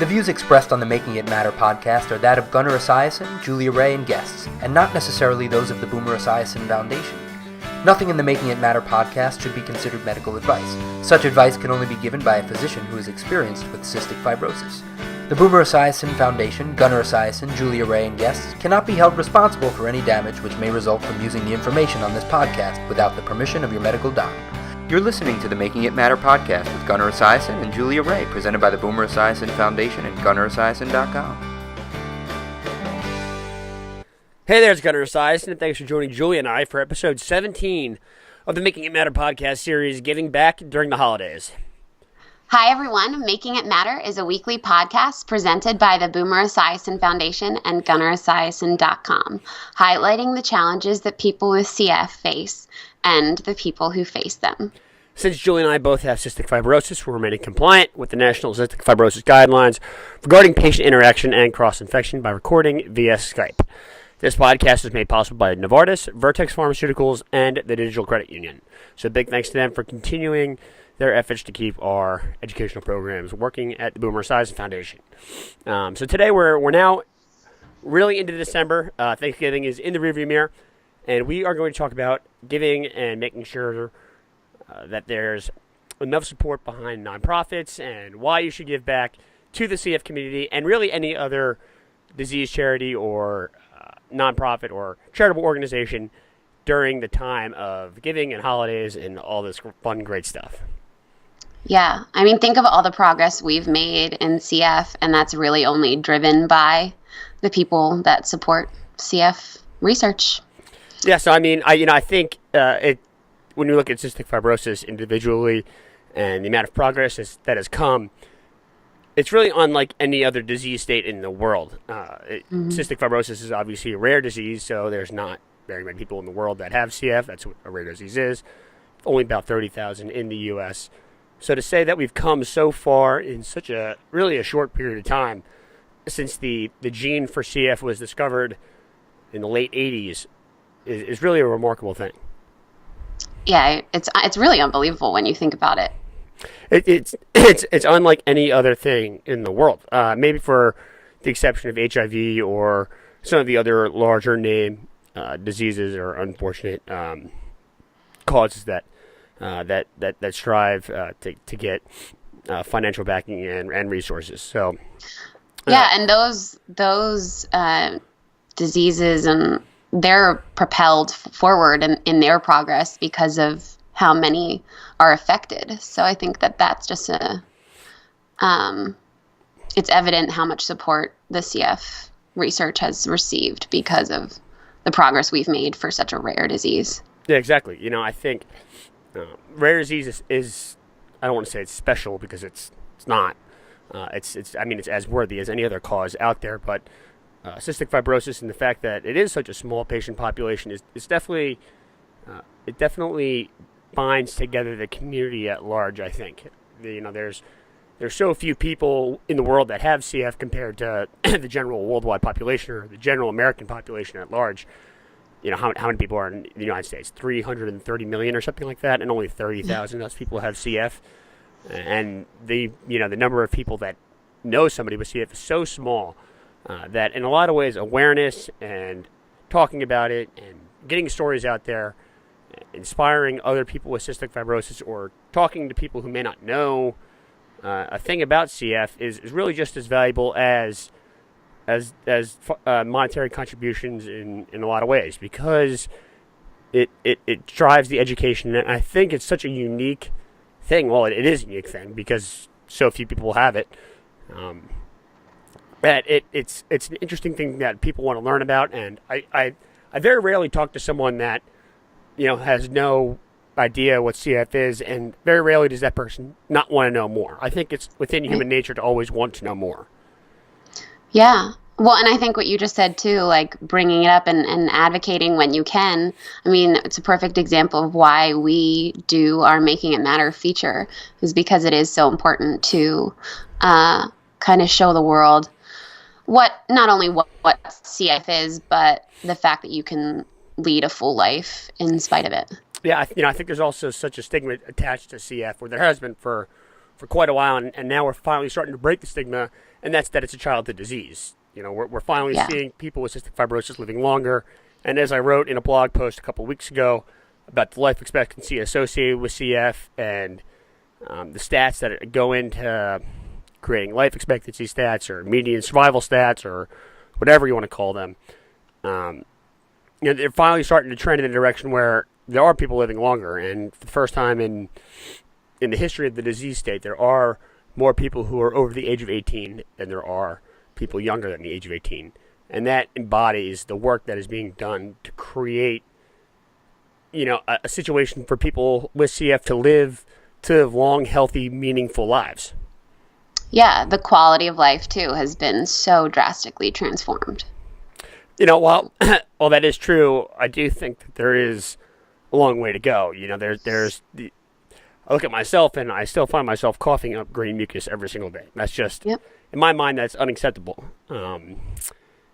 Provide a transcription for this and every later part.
The views expressed on the Making It Matter podcast are that of Gunnar, Esiason, Julia Ray, and guests, and not necessarily those of the Boomer Esiason Foundation. Nothing in the Making It Matter podcast should be considered medical advice. Such advice can only be given by a physician who is experienced with cystic fibrosis. The Boomer Esiason Foundation, Gunnar Esiason, Julia Ray, and guests cannot be held responsible for any damage which may result from using the information on this podcast without the permission of your medical doctor. You're listening to the Making It Matter podcast with Gunnar Esiason and Julia Ray, presented by the Boomer Esiason Foundation and GunnarEsiason.com. Hey there, it's Gunnar Esiason, and thanks for joining Julia and I for episode 17 of the Making It Matter podcast series, Giving Back During the Holidays. Hi, everyone. Making It Matter is a weekly podcast presented by the Boomer Esiason Foundation and GunnarEsiason.com, highlighting the challenges that people with CF face and the people who face them. Since Julie and I both have cystic fibrosis, we're remaining compliant with the National Cystic Fibrosis Guidelines regarding patient interaction and cross-infection by recording via Skype. This podcast is made possible by Novartis, Vertex Pharmaceuticals, and the Digital Credit Union. So big thanks to them for continuing their efforts to keep our educational programs working at the Boomer Esiason Foundation. So today we're now really into December. Thanksgiving is in the rearview mirror, and we are going to talk about giving and making sure that there's enough support behind nonprofits and why you should give back to the CF community and really any other disease charity or nonprofit or charitable organization during the time of giving and holidays and all this fun, great stuff. Yeah, I mean, think of all the progress we've made in CF, and that's really only driven by the people that support CF research. Yeah, so I mean, I think when you look at cystic fibrosis individually and the amount of progress that has come, it's really unlike any other disease state in the world. Cystic fibrosis is obviously a rare disease, so there's not very many people in the world that have CF. That's what a rare disease is. Only about 30,000 in the U.S. So to say that we've come so far in such a short period of time since the gene for CF was discovered in the late 80s is really a remarkable thing. Yeah, it's really unbelievable when you think about it. It's unlike any other thing in the world. Maybe for the exception of HIV or some of the other larger name diseases or unfortunate causes that strive to get financial backing and resources. So yeah, and those diseases and they're propelled forward in their progress because of how many are affected. So I think that's just it's evident how much support the CF research has received because of the progress we've made for such a rare disease. Yeah, exactly. I think rare disease is I don't want to say it's special because it's not. It's as worthy as any other cause out there, but cystic fibrosis and the fact that it is such a small patient population is definitely it definitely binds together the community at large. I think there's so few people in the world that have CF compared to the general worldwide population or the general American population at large. How many people are in the United States? 330 million or something like that, and only 30,000 of those people have CF. And the number of people that know somebody with CF is so small that in a lot of ways awareness and talking about it and getting stories out there, inspiring other people with cystic fibrosis or talking to people who may not know a thing about CF is really just as valuable as monetary contributions in a lot of ways, because it drives the education. And I think it's such a unique thing. Well, it is a unique thing because so few people have it. That it's an interesting thing that people want to learn about. And I very rarely talk to someone that has no idea what CF is, and very rarely does that person not want to know more. I think it's within human nature to always want to know more. Yeah. Well, and I think what you just said too, like bringing it up and advocating when you can, I mean, it's a perfect example of why we do our Making It Matter feature, is because it is so important to kind of show the world not only what CF is, but the fact that you can lead a full life in spite of it. Yeah, I think there's also such a stigma attached to CF, where there has been for for quite a while, and now we're finally starting to break the stigma, and that's that it's a childhood disease. You know, we're finally seeing people with cystic fibrosis living longer. And as I wrote in a blog post a couple weeks ago about the life expectancy associated with CF and the stats that go into creating life expectancy stats or median survival stats or whatever you want to call them, they're finally starting to trend in a direction where there are people living longer. And for the first time in the history of the disease state, there are more people who are over the age of 18 than there are people younger than the age of 18. And that embodies the work that is being done to create, a situation for people with CF to live long, healthy, meaningful lives. Yeah, the quality of life, too, has been so drastically transformed. While that is true, I do think that there is a long way to go. I look at myself, and I still find myself coughing up green mucus every single day. That's just, in my mind, that's unacceptable.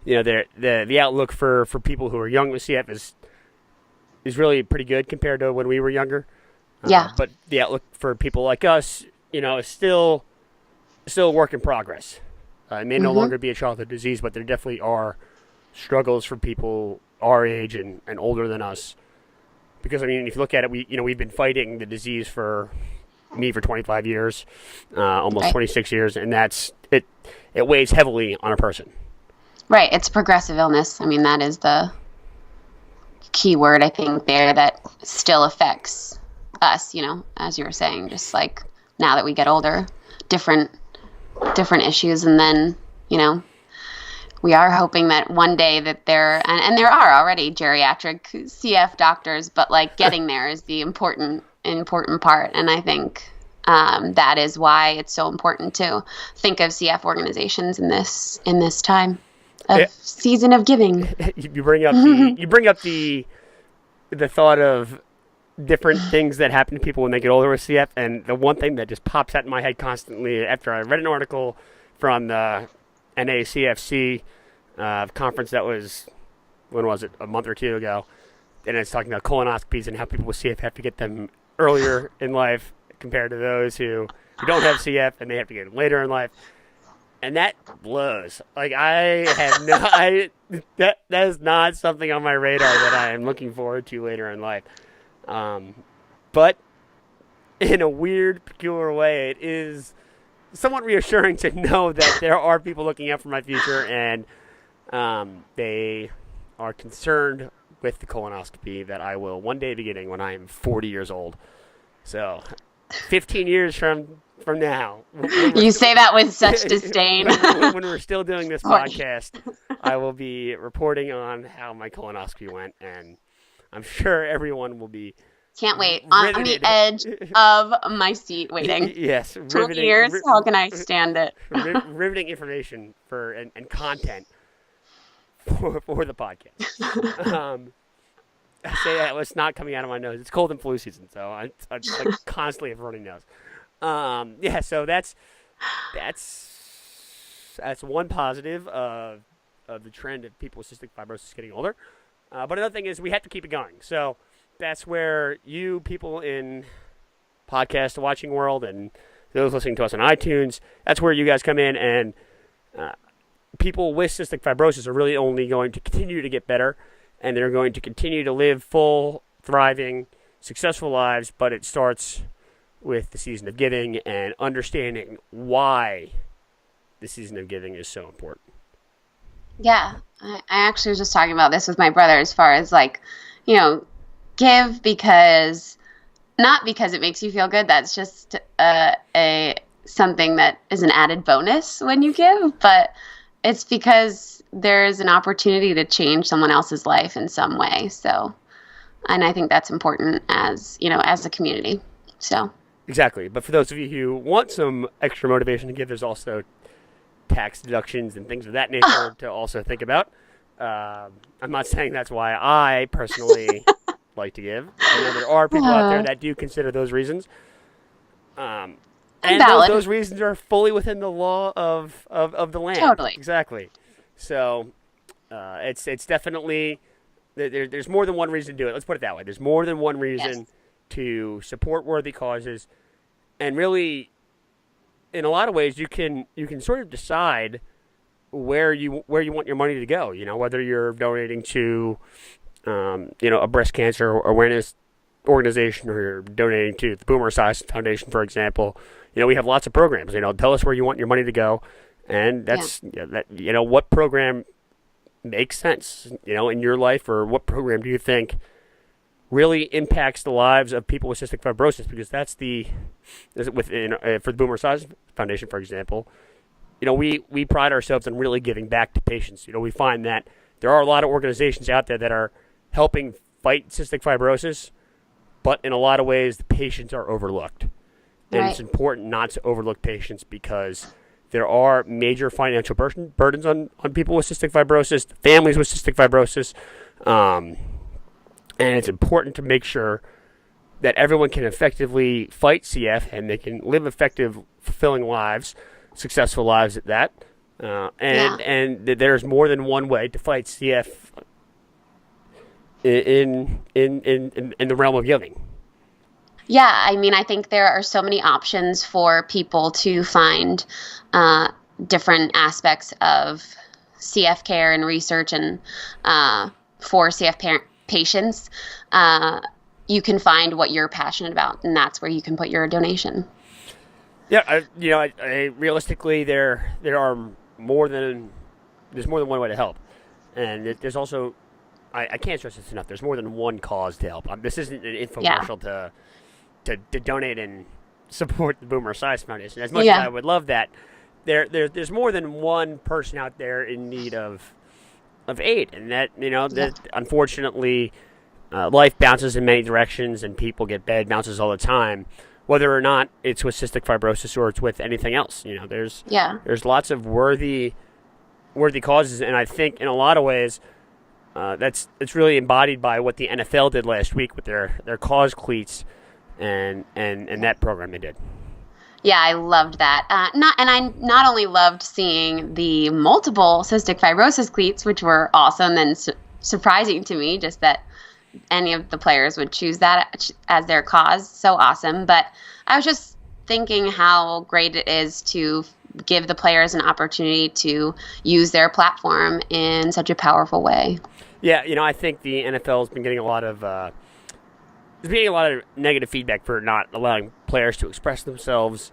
The outlook for people who are young with CF is really pretty good compared to when we were younger. But the outlook for people like us, is still a work in progress. It may no longer be a childhood disease, but there definitely are struggles for people our age and older than us. Because, if you look at it, we've been fighting the disease for 25 years, almost 26 years, and it weighs heavily on a person. Right. It's progressive illness. That is the key word, I think, there that still affects us, as you were saying, just like now that we get older, different issues. And then, we are hoping that one day that there are already geriatric CF doctors, but like getting there is the important part. And I think that is why it's so important to think of CF organizations in this time of season of giving. You bring up the thought of different things that happen to people when they get older with CF, and the one thing that just pops out in my head constantly after I read an article from the NACFC conference that was, when was it, a month or two ago, and it's talking about colonoscopies and how people with CF have to get them earlier in life compared to those who don't have CF and they have to get them later in life. And that blows. Like, that is not something on my radar that I am looking forward to later in life. But in a weird, peculiar way, it is somewhat reassuring to know that there are people looking out for my future, and they are concerned with the colonoscopy that I will one day be getting when I am 40 years old. So, 15 years from now. You say that with such disdain. When we're still doing this podcast, I will be reporting on how my colonoscopy went, and I'm sure everyone will be can't wait. On the edge of my seat waiting. Yes. 20 years, how can I stand it? Riveting information and content for the podcast. I say that it's not coming out of my nose. It's cold and flu season, so I like constantly have a running nose. So that's one positive of the trend of people with cystic fibrosis getting older. But another thing is we have to keep it going. So that's where you people in podcast watching world and those listening to us on iTunes, that's where you guys come in, and people with cystic fibrosis are really only going to continue to get better, and they're going to continue to live full, thriving, successful lives, but it starts with the season of giving and understanding why the season of giving is so important. Yeah, I actually was just talking about this with my brother as far as give not because it makes you feel good. That's just something that is an added bonus when you give, but it's because there's an opportunity to change someone else's life in some way. So, and I think that's important as a community. So. Exactly. But for those of you who want some extra motivation to give, there's also tax deductions and things of that nature to also think about. I'm not saying that's why I personally like to give. I know there are people out there that do consider those reasons. And those reasons are fully within the law of the land. Totally. Exactly. So it's definitely, there's more than one reason to do it. Let's put it that way. There's more than one reason to support worthy causes and really in a lot of ways, you can sort of decide where you want your money to go. Whether you're donating to a breast cancer awareness organization, or you're donating to the Boomer Esiason Foundation, for example. We have lots of programs. Tell us where you want your money to go, and that's what program makes sense, in your life, or what program do you think really impacts the lives of people with cystic fibrosis? Because that's for the Boomer Esiason Foundation, for example. We pride ourselves on really giving back to patients. We find that there are a lot of organizations out there that are helping fight cystic fibrosis, but in a lot of ways, the patients are overlooked. And It's important not to overlook patients, because there are major financial burdens on people with cystic fibrosis, families with cystic fibrosis, and it's important to make sure that everyone can effectively fight CF and they can live effective, fulfilling lives, successful lives at that. And there's more than one way to fight CF in the realm of giving. Yeah, I think there are so many options for people to find different aspects of CF care and research, and for CF patients. You can find what you're passionate about, and that's where you can put your donation. Yeah, realistically, there's more than one way to help, and there's also, I can't stress this enough, there's more than one cause to help. This isn't an infomercial to donate and support the Boomer Esiason Foundation. As much as I would love that, there's more than one person out there in need of aid, and that unfortunately, life bounces in many directions, and people get bad bounces all the time, whether or not it's with cystic fibrosis or it's with anything else. There's lots of worthy causes, and I think in a lot of ways, it's really embodied by what the NFL did last week with their cause Cleats, and that program they did. Yeah, I loved that. I not only loved seeing the multiple cystic fibrosis Cleats, which were awesome and surprising to me, just that any of the players would choose that as their cause. So awesome. But I was just thinking how great it is to give the players an opportunity to use their platform in such a powerful way. Yeah, I think the NFL has been getting a lot of negative feedback for not allowing players to express themselves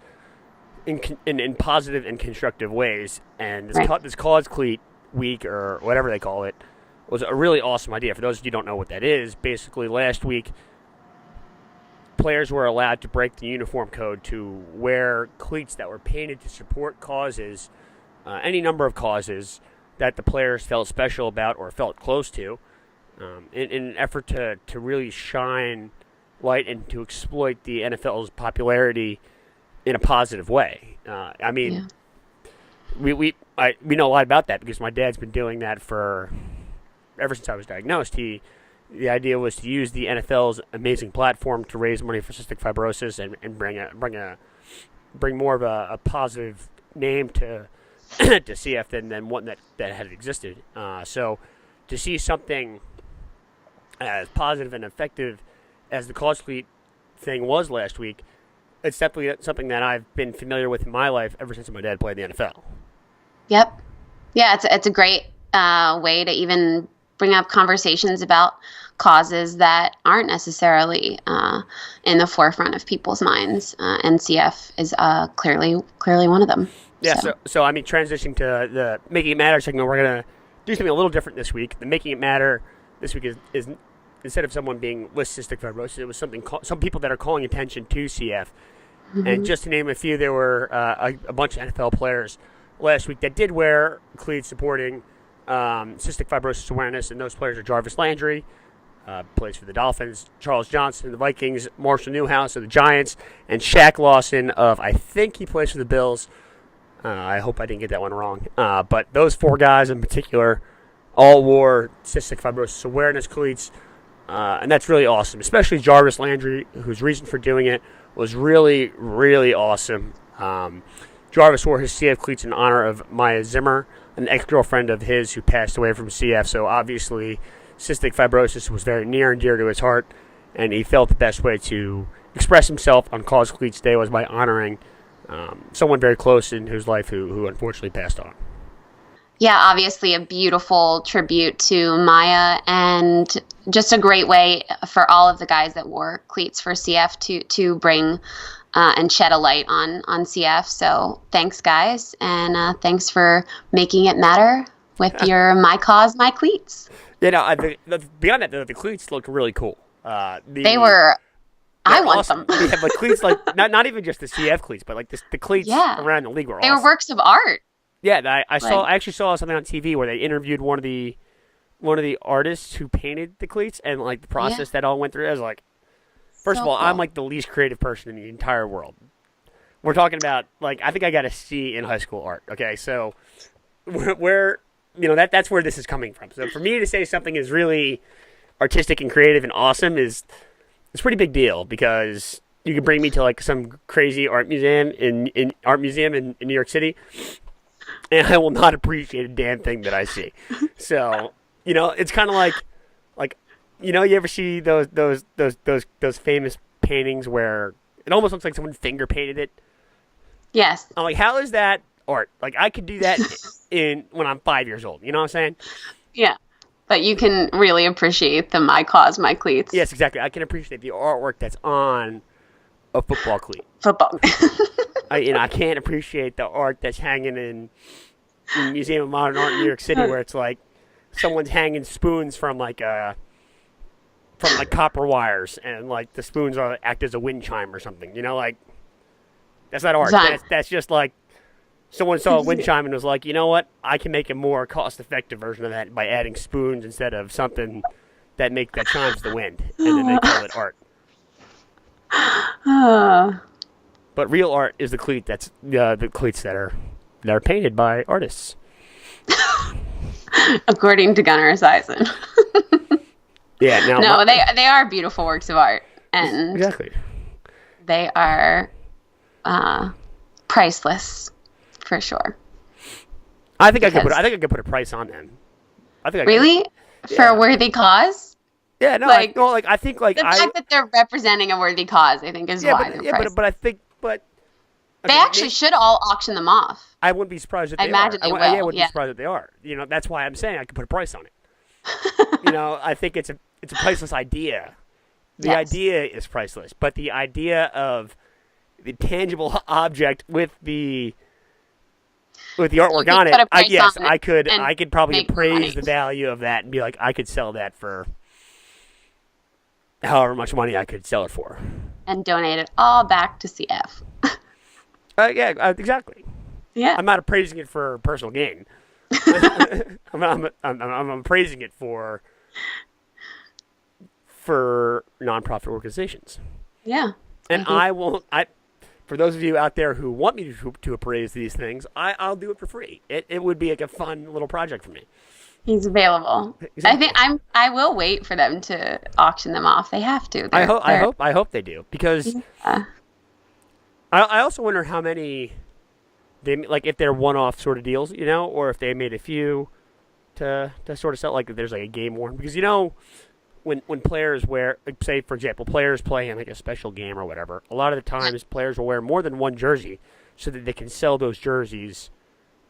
in positive and constructive ways. And this cause Cleat week, or whatever they call it, was a really awesome idea. For those of you who don't know what that is, basically last week, players were allowed to break the uniform code to wear cleats that were painted to support causes, any number of causes that the players felt special about or felt close to, in an effort to really shine light and to exploit the NFL's popularity in a positive way. We know a lot about that because my dad's been doing that ever since I was diagnosed. The idea was to use the NFL's amazing platform to raise money for cystic fibrosis and bring more of a positive name to to CF than one that had existed. So to see something as positive and effective as the cause Cleat thing was last week, it's definitely something that I've been familiar with in my life ever since my dad played the NFL. Yep. Yeah, it's a great way to even bring up conversations about causes that aren't necessarily in the forefront of people's minds, and CF is clearly one of them. Yeah, so transitioning to the Making It Matter segment, we're going to do something a little different this week. The Making It Matter this week is instead of someone being with cystic fibrosis, it was some people that are calling attention to CF. Mm-hmm. And just to name a few, there were a bunch of NFL players last week that did wear cleats supporting cystic fibrosis awareness, and those players are Jarvis Landry, plays for the Dolphins, Charles Johnson, the Vikings, Marshall Newhouse of the Giants, and Shaq Lawson I think he plays for the Bills. I hope I didn't get that one wrong. But those four guys in particular all wore cystic fibrosis awareness cleats, and that's really awesome, especially Jarvis Landry, whose reason for doing it was really, really awesome. Jarvis wore his CF cleats in honor of Maya Zimmer, an ex-girlfriend of his who passed away from CF, so obviously cystic fibrosis was very near and dear to his heart, and he felt the best way to express himself on Cause Cleats Day was by honoring someone very close in whose life who unfortunately passed on. Yeah, obviously a beautiful tribute to Maya, and just a great way for all of the guys that wore cleats for CF to bring and shed a light on CF. So thanks, guys, and thanks for making it matter with your My Cause, My Cleats. Yeah, no, beyond that, the cleats look really cool. They were. I want awesome. them. We have like cleats, like not even just the CF cleats, but like the cleats around the league were awesome. They were works of art. Yeah, I actually saw something on TV where they interviewed one of the artists who painted the cleats and like the process that all went through. I was like, first of all, cool. I'm like the least creative person in the entire world. We're talking about like I think I got a C in high school art. Okay, so where that's where this is coming from. So for me to say something is really artistic and creative and awesome it's a pretty big deal, because you can bring me to like some crazy art museum in New York City, and I will not appreciate a damn thing that I see. So, it's kind of like, you ever see those famous paintings where it almost looks like someone finger painted it? Yes. I'm like, how is that art? Like, I could do that when I'm 5 years old. You know what I'm saying? Yeah. But you can really appreciate the My Cause, My Cleats. Yes, exactly. I can appreciate the artwork that's on a football cleat. Football. I can't appreciate the art that's hanging in Museum of Modern Art in New York City, where it's like someone's hanging spoons from copper wires, and like the spoons act as a wind chime or something. Like that's not art. That's just like someone saw a wind chime and was like, you know what? I can make a more cost-effective version of that by adding spoons instead of something that chimes the wind, and then they call it art. But real art is the cleat. That's the cleats that are painted by artists, according to Gunnar Esiason. Yeah. No, they are beautiful works of art, and exactly, they are priceless for sure. I think I could put a price on them. I think really for a worthy cause. Yeah, no, I think the fact that they're representing a worthy cause, I think, is why they're priced. But I think, okay, they actually should all auction them off. I wouldn't be surprised if they are. I imagine they will. I wouldn't be surprised if they are. That's why I'm saying I could put a price on it. I think it's a priceless idea. The idea is priceless, but the idea of the tangible object with the artwork on it, I could probably appraise the value of that and be like, I could sell that for however much money I could sell it for, and donate it all back to CF. Exactly. Yeah, I'm not appraising it for personal gain. I'm appraising it for nonprofit organizations. Yeah, and for those of you out there who want me to appraise these things, I'll do it for free. It would be like a fun little project for me. He's available. Exactly. I think I will wait for them to auction them off. They have to. I hope they do, because I also wonder how many if they're one-off sort of deals, or if they made a few to sort of sell, like if there's like a game worn, because when players wear, say for example, players play in like a special game or whatever, a lot of the times players will wear more than one jersey so that they can sell those jerseys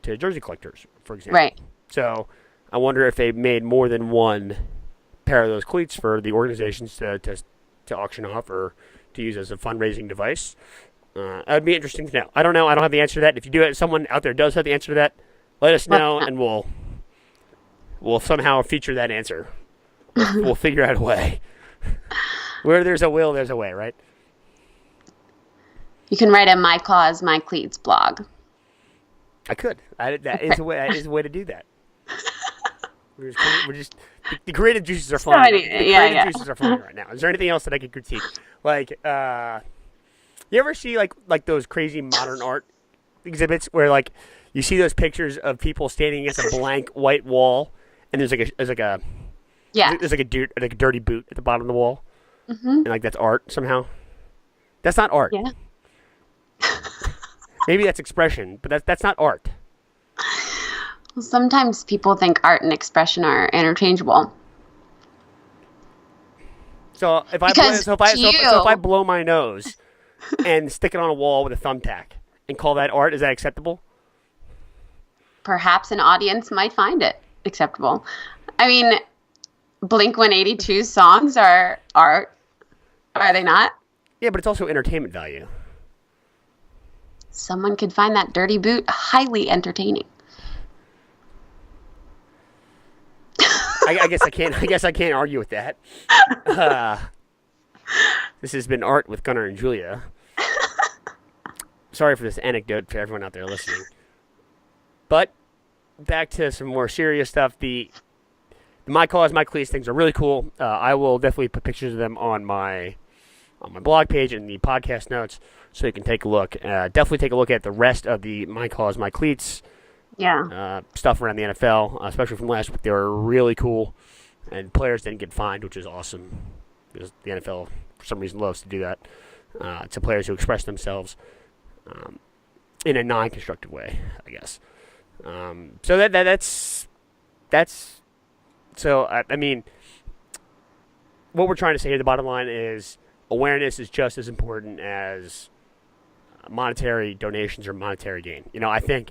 to jersey collectors, for example. Right. So I wonder if they made more than one pair of those cleats for the organizations to auction off or to use as a fundraising device. That'd be interesting to know. I don't know. I don't have the answer to that. If you do it, someone out there does have the answer to that, let us know, and we'll somehow feature that answer. We'll figure out a way. Where there's a will, there's a way, right? You can write a My Cause, My Cleats blog. I could. That is a way. That is a way to do that. We're just the creative juices are flowing. Juices are flowing right now. Is there anything else that I could critique? Like, you ever see like those crazy modern art exhibits where like you see those pictures of people standing against a blank white wall, and there's like a dirty boot at the bottom of the wall, and like that's art somehow. That's not art. Yeah. Maybe that's expression, but that's not art. Well, sometimes people think art and expression are interchangeable. So if I blow my nose and stick it on a wall with a thumbtack, and call that art. Is that acceptable? Perhaps an audience might find it acceptable. I mean, Blink-182's songs are art, are they not? Yeah, but it's also entertainment value. Someone could find that dirty boot highly entertaining. I guess I can't. I guess I can't argue with that. This has been Art with Gunnar and Julia. Sorry for this anecdote for everyone out there listening. But back to some more serious stuff. The My Cause, My Cleats things are really cool. I will definitely put pictures of them on my blog page and the podcast notes so you can take a look. Definitely take a look at the rest of the My Cause, My Cleats stuff around the NFL, especially from last week. They were really cool, and players didn't get fined, which is awesome because the NFL, for some reason, loves to do that to players who express themselves in a non-constructive way, I guess. So that's so I mean, what we're trying to say here, the bottom line is awareness is just as important as monetary donations or monetary gain. You know, I think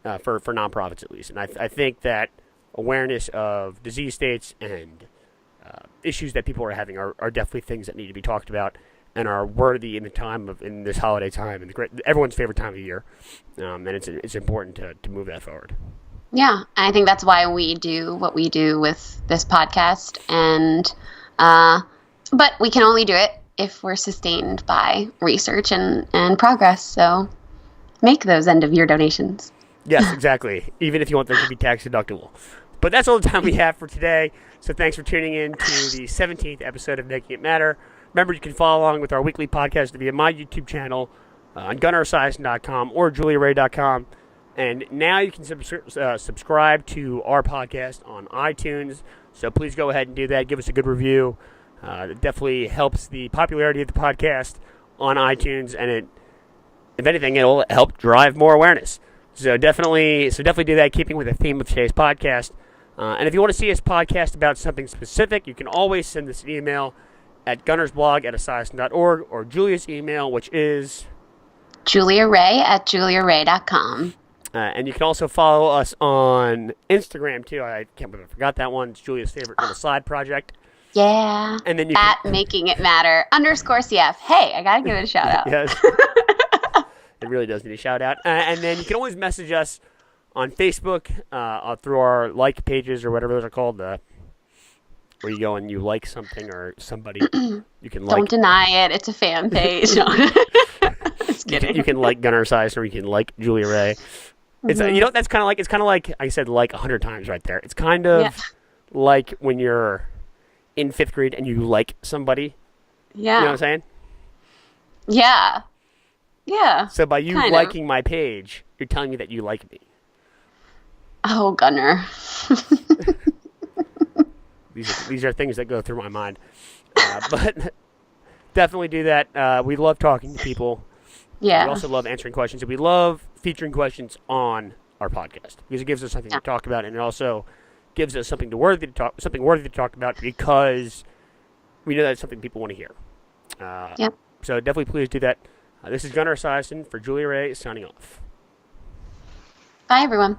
for nonprofits at least, and I think that awareness of disease states and issues that people are having are definitely things that need to be talked about and are worthy in this holiday time and everyone's favorite time of the year, and it's important to move that forward. Yeah, and I think that's why we do what we do with this podcast, and but we can only do it if we're sustained by research and progress. So make those end of year donations. Yes, exactly. Even if you want them to be tax deductible. But that's all the time we have for today. So thanks for tuning in to the 17th episode of Making It Matter. Remember, you can follow along with our weekly podcast via my YouTube channel on GunnarEsiason.com or JuliaRay.com. And now you can subscribe to our podcast on iTunes. So please go ahead and do that. Give us a good review. It definitely helps the popularity of the podcast on iTunes, and if anything, it'll help drive more awareness. So definitely do that, keeping with the theme of today's podcast. And if you want to see us podcast about something specific, you can always send us an email at gunnersblog@esiason.org or Julia's email, which is JuliaRay@JuliaRay.com. And you can also follow us on Instagram, too. I can't believe I forgot that one. It's Julia's favorite little side project. Yeah. And then Making It Matter _CF. Hey, I got to give it a shout out. Yes. It really does need a shout out. And then you can always message us on Facebook through our like pages or whatever those are called. Where you go and you like something or somebody, you can like. Don't deny it. It's a fan page. Just kidding. You can like Gunnar Esiason or you can like Julia Ray. It's that's kind of like I said like 100 times right there. It's kind of like when you're in 5th grade and you like somebody. Yeah. You know what I'm saying? Yeah. Yeah. So by you liking my page, you're telling me that you like me. Oh, Gunnar. These are things that go through my mind. But definitely do that. We love talking to people. Yeah. We also love answering questions. And we love featuring questions on our podcast because it gives us something to talk about, and it also gives us something worthy to talk about because we know that's something people want to hear. So definitely please do that. This is Gunnar Esiason for Julia Ray signing off. Bye, everyone.